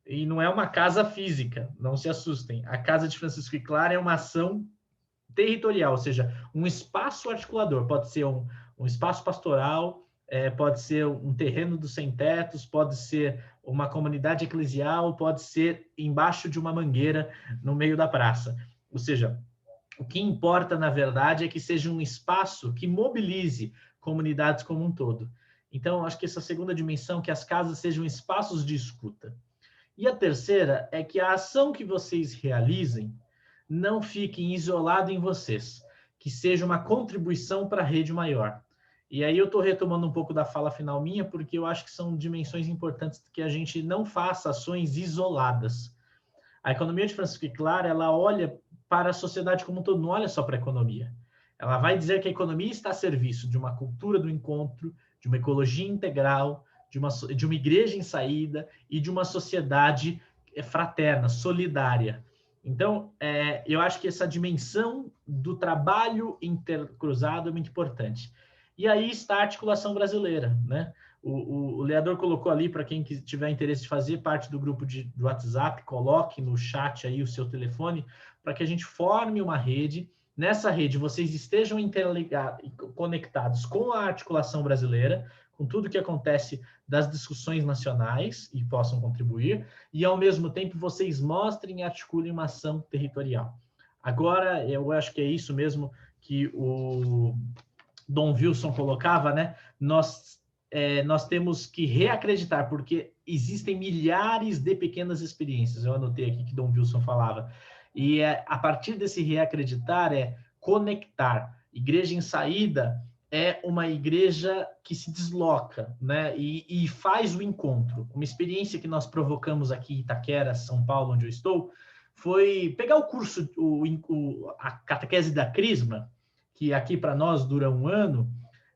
E não é uma casa física, não se assustem. A Casa de Francisco e Clara é uma ação territorial, ou seja, um espaço articulador. Pode ser um espaço pastoral, pode ser um terreno dos sem-tetos, pode ser uma comunidade eclesial, pode ser embaixo de uma mangueira no meio da praça. Ou seja, o que importa, na verdade, é que seja um espaço que mobilize comunidades como um todo. Então, acho que essa segunda dimensão, que as casas sejam espaços de escuta. E a terceira é que a ação que vocês realizem não fique isolada em vocês, que seja uma contribuição para a rede maior. E aí eu estou retomando um pouco da fala final minha, porque eu acho que são dimensões importantes que a gente não faça ações isoladas. A economia de Francisco e Clara, ela olha para a sociedade como um todo, não olha só para a economia. Ela vai dizer que a economia está a serviço de uma cultura do encontro, de uma ecologia integral, de uma igreja em saída e de uma sociedade fraterna, solidária. Então, eu acho que essa dimensão do trabalho intercruzado é muito importante. E aí está a articulação brasileira, né? O Leador colocou ali, para quem tiver interesse de fazer parte do grupo do WhatsApp, coloque no chat aí o seu telefone, para que a gente forme uma rede. Nessa rede, vocês estejam interligados e conectados com a articulação brasileira, com tudo que acontece das discussões nacionais e possam contribuir, e, ao mesmo tempo, vocês mostrem e articulem uma ação territorial. Agora, eu acho que é isso mesmo que o Dom Wilson colocava, né? Nós temos que reacreditar, porque existem milhares de pequenas experiências, eu anotei aqui que Dom Wilson falava, e a partir desse reacreditar conectar, Igreja em Saída é uma igreja que se desloca, né, e faz o encontro. Uma experiência que nós provocamos aqui em Itaquera, São Paulo, onde eu estou, foi pegar o curso, a catequese da Crisma, que aqui para nós dura 1 ano.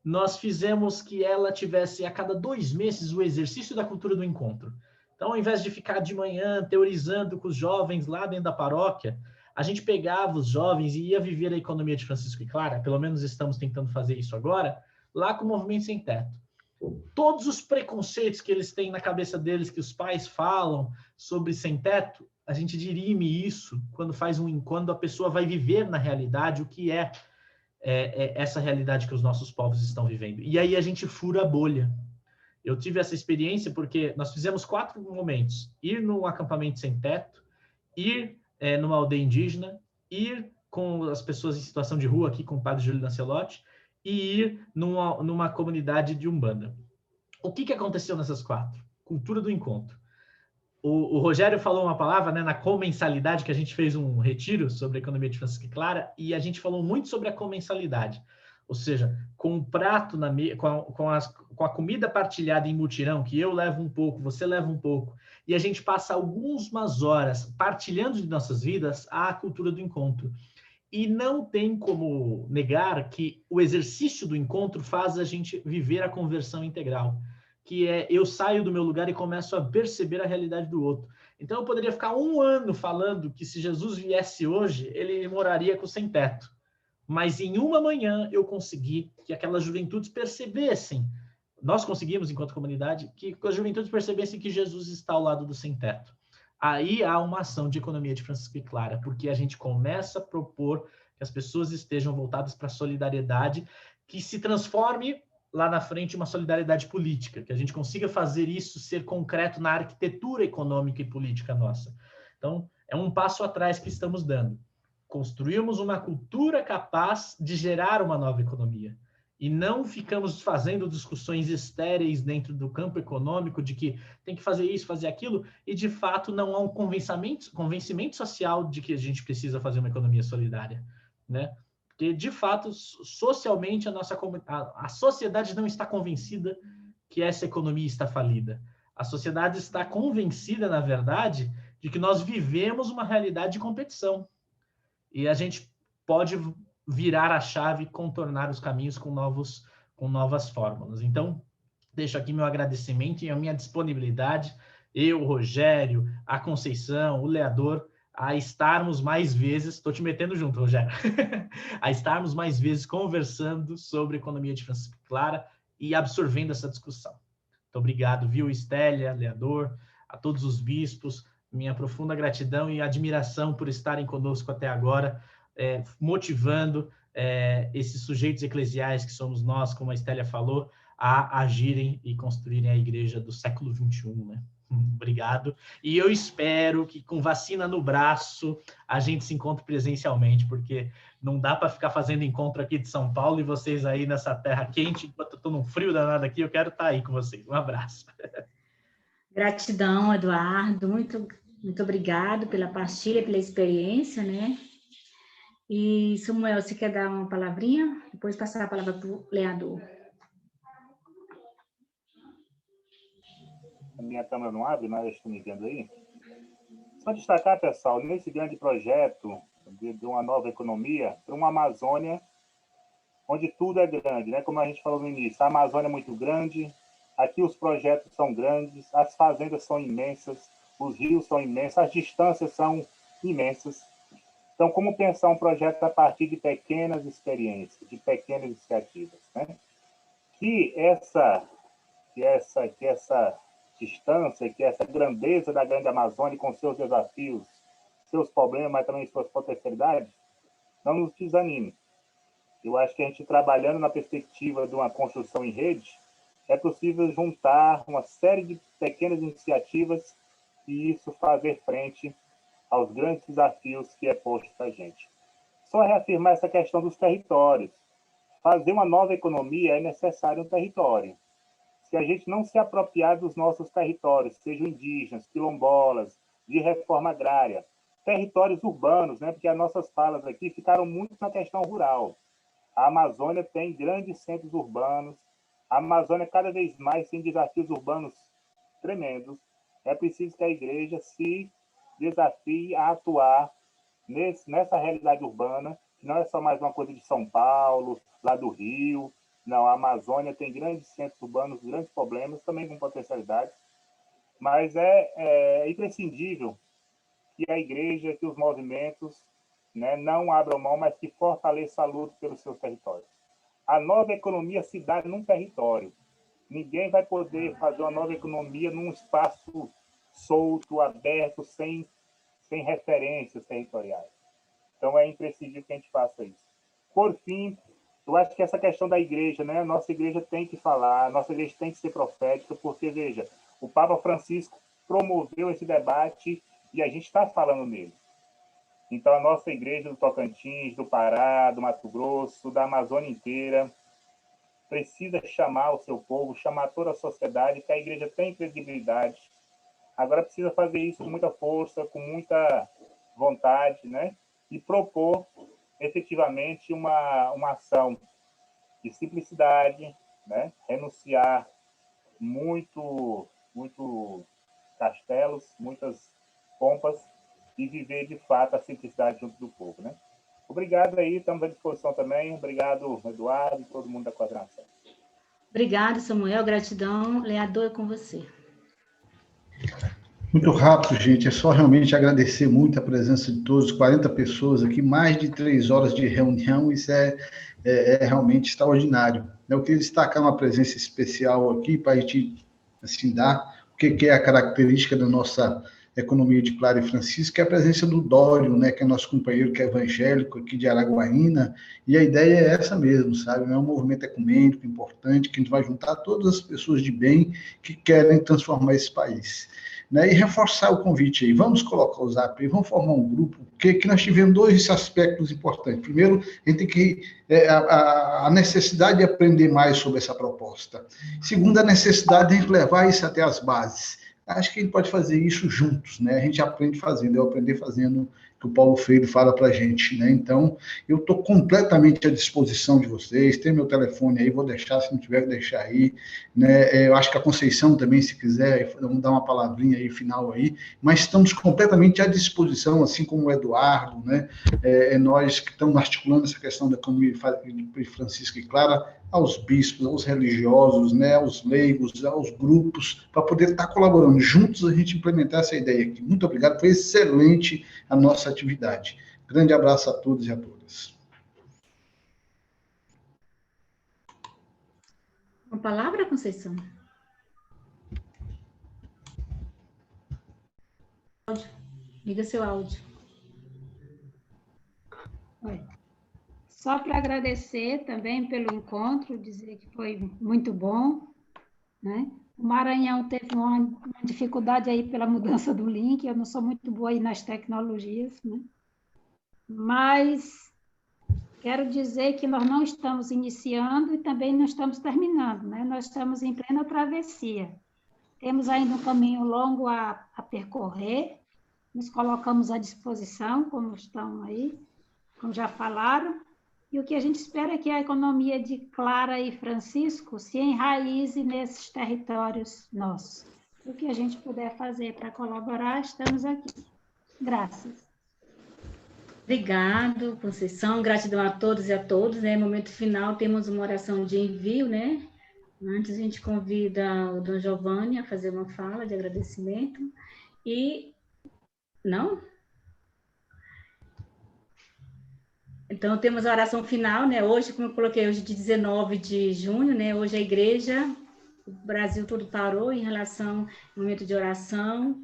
Nós fizemos que ela tivesse a cada 2 meses o exercício da cultura do encontro. Então, ao invés de ficar de manhã teorizando com os jovens lá dentro da paróquia, a gente pegava os jovens e ia viver a economia de Francisco e Clara, pelo menos estamos tentando fazer isso agora, lá com o Movimento Sem Teto. Todos os preconceitos que eles têm na cabeça deles, que os pais falam sobre sem teto, a gente dirime isso quando a pessoa vai viver na realidade o que é essa realidade que os nossos povos estão vivendo. E aí a gente fura a bolha. Eu tive essa experiência porque nós fizemos 4 momentos: ir num acampamento sem teto, ir numa aldeia indígena, ir com as pessoas em situação de rua aqui com o padre Júlio Lancelotti e ir numa comunidade de Umbanda. O que aconteceu nessas 4? Cultura do encontro. O Rogério falou uma palavra, né, na comensalidade, que a gente fez um retiro sobre a economia de Francisco e Clara, e a gente falou muito sobre a comensalidade. Ou seja, com o prato, com a comida partilhada em mutirão, que eu levo um pouco, você leva um pouco, e a gente passa algumas horas partilhando de nossas vidas a cultura do encontro. E não tem como negar que o exercício do encontro faz a gente viver a conversão integral, que é eu saio do meu lugar e começo a perceber a realidade do outro. Então eu poderia ficar 1 ano falando que se Jesus viesse hoje, ele moraria com sem teto. Mas em uma manhã eu consegui que aquelas juventudes percebessem, nós conseguimos enquanto comunidade, que as juventudes percebessem que Jesus está ao lado do sem teto. Aí há uma ação de economia de Francisco e Clara, porque a gente começa a propor que as pessoas estejam voltadas para a solidariedade, que se transforme lá na frente uma solidariedade política, que a gente consiga fazer isso ser concreto na arquitetura econômica e política nossa. Então, é um passo atrás que estamos dando. Construímos uma cultura capaz de gerar uma nova economia. E não ficamos fazendo discussões estéreis dentro do campo econômico de que tem que fazer isso, fazer aquilo, e de fato não há um convencimento social de que a gente precisa fazer uma economia solidária, né? Porque, de fato, socialmente, a sociedade não está convencida que essa economia está falida. A sociedade está convencida, na verdade, de que nós vivemos uma realidade de competição. E a gente pode virar a chave e contornar os caminhos com novas fórmulas. Então, deixo aqui meu agradecimento e a minha disponibilidade, eu, o Rogério, a Conceição, o Leador, a estarmos mais vezes, estou te metendo junto, Rogério, a estarmos mais vezes conversando sobre a economia de Francisco e Clara e absorvendo essa discussão. Muito obrigado, viu, Estélia, Leador, a todos os bispos, minha profunda gratidão e admiração por estarem conosco até agora, motivando esses sujeitos eclesiais que somos nós, como a Estélia falou, a agirem e construírem a igreja do século XXI, né? Obrigado. E eu espero que com vacina no braço a gente se encontre presencialmente, porque não dá para ficar fazendo encontro aqui de São Paulo e vocês aí nessa terra quente, enquanto eu estou num frio danado aqui, eu quero estar aí com vocês. Um abraço. Gratidão, Eduardo. Muito obrigado pela partilha, pela experiência, né? E, Samuel, você quer dar uma palavrinha? Depois passar a palavra para o Leandro. A minha câmera não abre, mas estão me vendo aí. Só destacar, pessoal, nesse grande projeto de uma nova economia, para uma Amazônia onde tudo é grande, né? Como a gente falou no início, a Amazônia é muito grande, aqui os projetos são grandes, as fazendas são imensas, os rios são imensos, as distâncias são imensas. Então, como pensar um projeto a partir de pequenas experiências, de pequenas iniciativas, né? Que essa distância, que essa grandeza da grande Amazônia, com seus desafios, seus problemas, mas também suas potencialidades, não nos desanime. Eu acho que a gente, trabalhando na perspectiva de uma construção em rede, é possível juntar uma série de pequenas iniciativas e isso fazer frente aos grandes desafios que é posto para a gente. Só reafirmar essa questão dos territórios. Fazer uma nova economia é necessário um território. Se a gente não se apropriar dos nossos territórios, sejam indígenas, quilombolas, de reforma agrária, territórios urbanos, né? Porque as nossas falas aqui ficaram muito na questão rural. A Amazônia tem grandes centros urbanos. A Amazônia cada vez mais tem desafios urbanos tremendos. É preciso que a igreja se desafie a atuar nessa realidade urbana, que não é só mais uma coisa de São Paulo, lá do Rio. Não, a Amazônia tem grandes centros urbanos, grandes problemas, também com potencialidades, mas é imprescindível que a igreja, que os movimentos, né, não abram mão, mas que fortaleçam a luta pelos seus territórios. A nova economia se dá num território. Ninguém vai poder fazer uma nova economia num espaço solto, aberto, sem referências territoriais. Então, é imprescindível que a gente faça isso. Por fim, eu acho que essa questão da igreja, né? A nossa igreja tem que falar, a nossa igreja tem que ser profética, porque, veja, o Papa Francisco promoveu esse debate e a gente está falando nele. Então, a nossa igreja do Tocantins, do Pará, do Mato Grosso, da Amazônia inteira, precisa chamar o seu povo, chamar toda a sociedade, que a igreja tem credibilidade. Agora precisa fazer isso com muita força, com muita vontade, né? E propor efetivamente uma ação de simplicidade, né? Renunciar muito castelos, muitas pompas e viver de fato a simplicidade junto do povo, né? Obrigado aí, estamos à disposição também. Obrigado, Eduardo e todo mundo da coordenação. Obrigado, Samuel. Gratidão. Leador, é com você. Muito rápido, gente. É só realmente agradecer muito a presença de todos, 40 pessoas aqui, mais de 3 horas de reunião. Isso é realmente extraordinário. Eu queria destacar uma presença especial aqui para a gente assim, dar o que é a característica da nossa economia de Clara e Francisco, que é a presença do Dório, né, que é nosso companheiro que é evangélico aqui de Araguaína, e a ideia é essa mesmo, sabe? É um movimento ecumênico importante, que a gente vai juntar todas as pessoas de bem que querem transformar esse país. Né, e reforçar o convite aí, vamos colocar o Zap aí, vamos formar um grupo, que nós tivemos 2 aspectos importantes. Primeiro, a gente tem que a necessidade de aprender mais sobre essa proposta. Segundo, a necessidade de a gente levar isso até as bases. Acho que a gente pode fazer isso juntos, né? A gente aprende fazendo, eu aprendi fazendo que o Paulo Freire fala para a gente, né? Então, eu estou completamente à disposição de vocês, tem meu telefone aí, vou deixar, se não tiver, deixar aí, né? Eu acho que a Conceição também, se quiser, vamos dar uma palavrinha aí, final aí, mas estamos completamente à disposição, assim como o Eduardo, né? Nós que estamos articulando essa questão da economia de Francisco e Clara, aos bispos, aos religiosos, né, aos leigos, aos grupos, para poder estar colaborando juntos a gente implementar essa ideia aqui. Muito obrigado, foi excelente a nossa atividade. Grande abraço a todos e a todas. Uma palavra, Conceição? Liga seu áudio. Oi. Só para agradecer também pelo encontro, dizer que foi muito bom, né? O Maranhão teve uma dificuldade aí pela mudança do link, eu não sou muito boa aí nas tecnologias, né? Mas quero dizer que nós não estamos iniciando e também não estamos terminando, né? Nós estamos em plena travessia. Temos ainda um caminho longo a percorrer, nos colocamos à disposição, como estão aí, como já falaram, e o que a gente espera é que a economia de Clara e Francisco se enraize nesses territórios nossos. O que a gente puder fazer para colaborar, estamos aqui. Graças. Obrigado, Conceição. Gratidão a todos e a todos. No momento final, temos uma oração de envio, né? Antes, a gente convida o Dom Giovanni a fazer uma fala de agradecimento. E... Não? Então, temos a oração final, né? Hoje, como eu coloquei, hoje de 19 de junho, né? Hoje a igreja, o Brasil todo parou em relação ao momento de oração.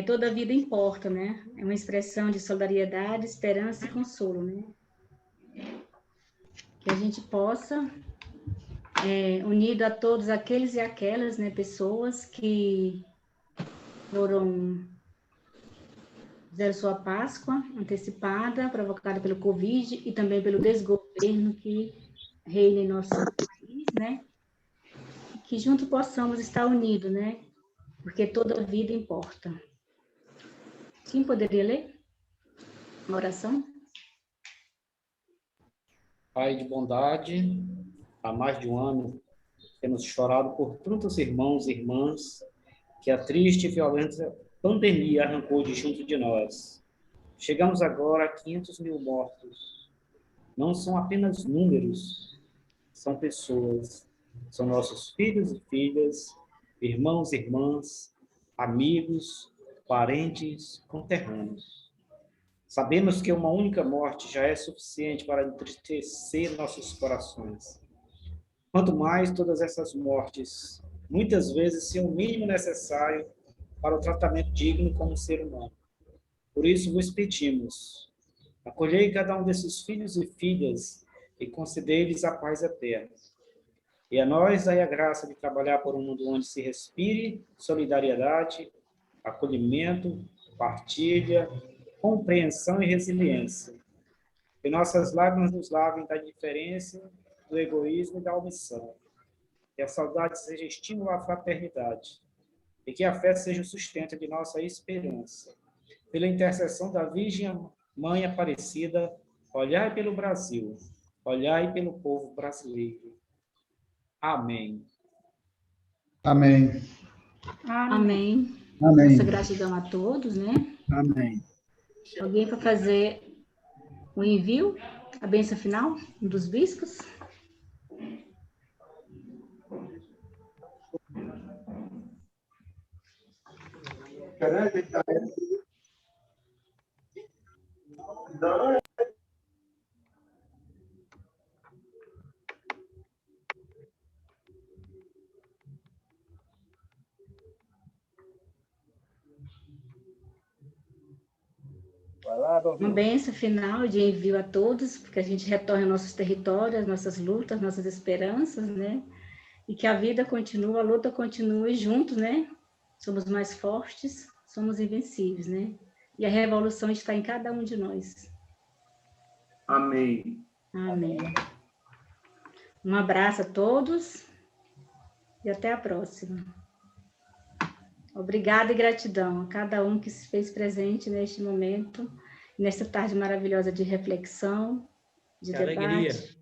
Toda vida importa, né? É uma expressão de solidariedade, esperança e consolo, né? Que a gente possa, unido a todos aqueles e aquelas, né, pessoas que fizeram sua Páscoa antecipada, provocada pelo Covid e também pelo desgoverno que reina em nosso país, né? Que juntos possamos estar unidos, né? Porque toda vida importa. Quem poderia ler a oração? Pai de bondade, há mais de um ano temos chorado por tantos irmãos e irmãs que a triste e violenta pandemia arrancou de junto de nós. Chegamos agora a 500 mil mortos. Não são apenas números, são pessoas. São nossos filhos e filhas, irmãos e irmãs, amigos, parentes, conterrâneos. Sabemos que uma única morte já é suficiente para entristecer nossos corações. Quanto mais todas essas mortes, muitas vezes sem o mínimo necessário para o tratamento digno como ser humano. Por isso vos pedimos, acolhei cada um desses filhos e filhas e concedei-lhes a paz eterna. E a nós dai a graça de trabalhar por um mundo onde se respire solidariedade, acolhimento, partilha, compreensão e resiliência. Que nossas lágrimas nos lavem da indiferença, do egoísmo e da omissão. Que a saudade seja estímulo à fraternidade. E que a fé seja o sustento de nossa esperança. Pela intercessão da Virgem Mãe Aparecida, olhai pelo Brasil, olhai pelo povo brasileiro. Amém. Amém. Amém. Amém. Nossa gratidão a todos, né? Amém. Alguém para fazer o envio, a bênção final dos bispos? Uma bênção final de envio a todos, porque a gente retorne aos nossos territórios, às nossas lutas, nossas esperanças, né? E que a vida continue, a luta continue juntos, né? Somos mais fortes, somos invencíveis, né? E a revolução está em cada um de nós. Amém. Amém. Um abraço a todos e até a próxima. Obrigada e gratidão a cada um que se fez presente neste momento, nesta tarde maravilhosa de reflexão, de Que debate. alegria.